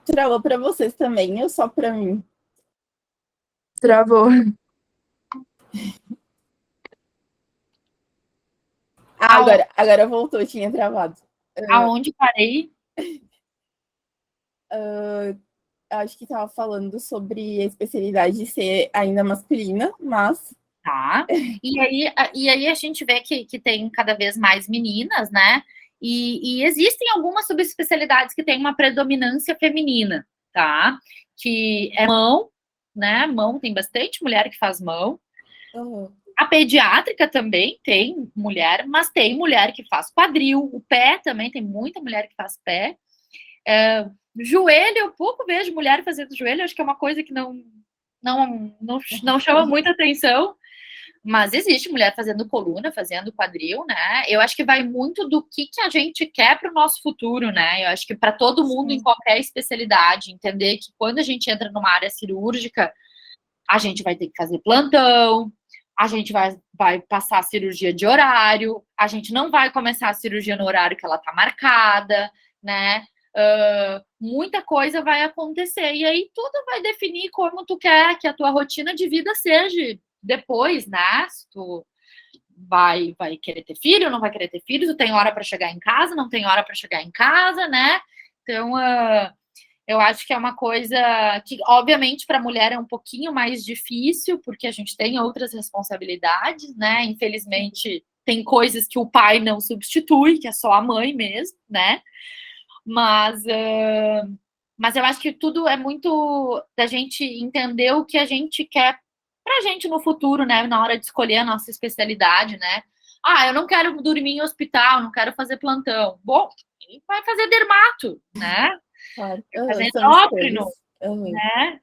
Travou para vocês também, ou só para mim? Travou. Agora voltou, tinha travado. Aonde parei? Acho que estava falando sobre a especialidade de ser ainda masculina, mas... Tá. E aí a gente vê que tem cada vez mais meninas, né? E existem algumas subespecialidades que têm uma predominância feminina, tá? Que é mão, né? Mão, tem bastante mulher que faz mão. A pediátrica também tem mulher, mas tem mulher que faz quadril. O pé também, tem muita mulher que faz pé. Joelho, eu pouco vejo mulher fazendo joelho, acho que é uma coisa que não chama muita atenção. Mas existe mulher fazendo coluna, fazendo quadril, né? Eu acho que vai muito do que a gente quer para o nosso futuro, né? Eu acho que para todo mundo, em qualquer especialidade, entender que quando a gente entra numa área cirúrgica, a gente vai ter que fazer plantão, a gente vai passar a cirurgia de horário, a gente não vai começar a cirurgia no horário que ela está marcada, né? Muita coisa vai acontecer, e aí tudo vai definir como tu quer que a tua rotina de vida seja depois, né? Se tu vai querer ter filho, não vai querer ter filho, tu tem hora para chegar em casa, não tem hora para chegar em casa, né? Então, eu acho que é uma coisa que, obviamente, para a mulher é um pouquinho mais difícil, porque a gente tem outras responsabilidades, né? Infelizmente, tem coisas que o pai não substitui, que é só a mãe mesmo, né? Mas eu acho que tudo é muito da gente entender o que a gente quer pra gente no futuro, né? Na hora de escolher a nossa especialidade, né? Eu não quero dormir em hospital, não quero fazer plantão. Bom, vai fazer dermato, né? Claro. Fazer São endócrino, escolhas. né?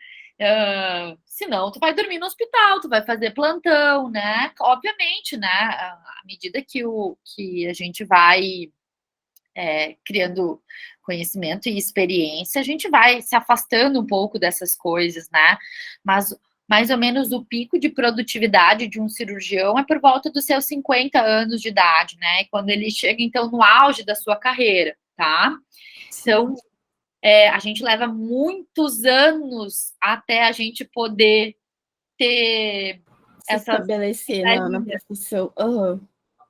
Senão, tu vai dormir no hospital, tu vai fazer plantão, né? Obviamente, né? À medida que a gente vai criando conhecimento e experiência, a gente vai se afastando um pouco dessas coisas, né? Mas mais ou menos o pico de produtividade de um cirurgião é por volta dos seus 50 anos de idade, né? Quando ele chega, então, no auge da sua carreira, tá? Então, a gente leva muitos anos até a gente poder ter Se estabelecer na profissão.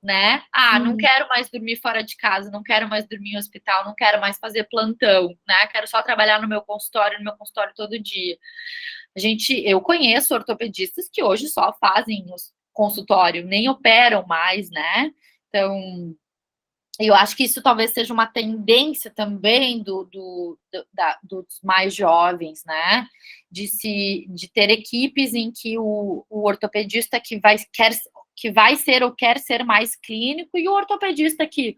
Né? Não quero mais dormir fora de casa, não quero mais dormir em hospital, não quero mais fazer plantão, né? Quero só trabalhar no meu consultório todo dia. Eu conheço ortopedistas que hoje só fazem consultório, nem operam mais, né? Então, eu acho que isso talvez seja uma tendência também dos mais jovens, né? De ter equipes em que o ortopedista que vai ser ou quer ser mais clínico e o ortopedista que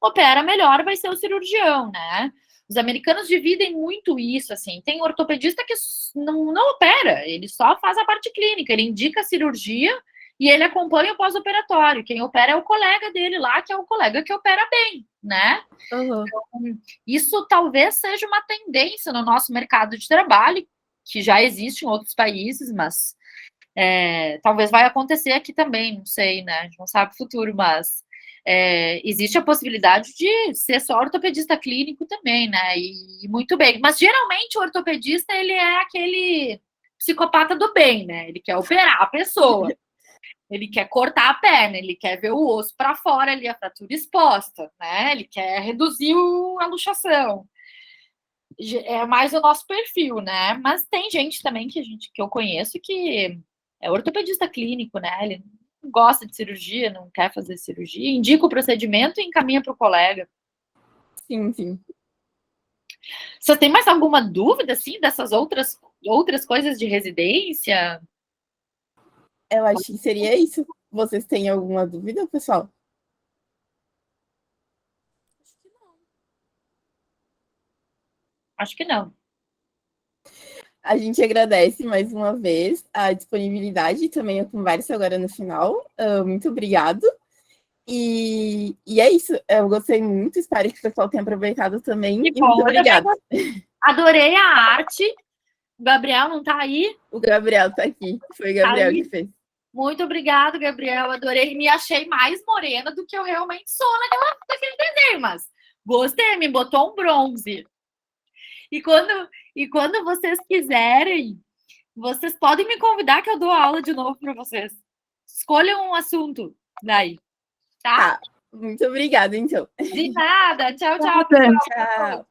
opera melhor vai ser o cirurgião, né? Os americanos dividem muito isso, assim. Tem ortopedista que não opera, ele só faz a parte clínica, ele indica a cirurgia e ele acompanha o pós-operatório. Quem opera é o colega dele lá, que é o colega que opera bem, né? Então, isso talvez seja uma tendência no nosso mercado de trabalho, que já existe em outros países, mas talvez vai acontecer aqui também, não sei, né? A gente não sabe o futuro, mas existe a possibilidade de ser só ortopedista clínico também, né? E muito bem. Mas geralmente o ortopedista, ele é aquele psicopata do bem, né? Ele quer operar a pessoa. Ele quer cortar a perna, ele quer ver o osso para fora ali, a fratura exposta, né? Ele quer reduzir a luxação. É mais o nosso perfil, né? Mas tem gente também que eu conheço que é ortopedista clínico, né? Ele não gosta de cirurgia, não quer fazer cirurgia, indica o procedimento e encaminha para o colega. Sim, sim. Você tem mais alguma dúvida, assim, dessas outras coisas de residência? Eu acho que seria isso. Vocês têm alguma dúvida, pessoal? Acho que não. A gente agradece mais uma vez a disponibilidade e também a conversa agora no final. Muito obrigado. E é isso. Eu gostei muito. Espero que o pessoal tenha aproveitado também. Que e muito bom, obrigada. Adorei a arte. O Gabriel não está aí? O Gabriel está aqui. Foi o Gabriel que fez. Muito obrigado, Gabriel. Adorei. Me achei mais morena do que eu realmente sou naquele desenho, mas gostei. Me botou um bronze. E quando vocês quiserem, vocês podem me convidar que eu dou aula de novo para vocês. Escolham um assunto daí, tá? Muito obrigada, então. De nada. Tchau, tchau. Tchau.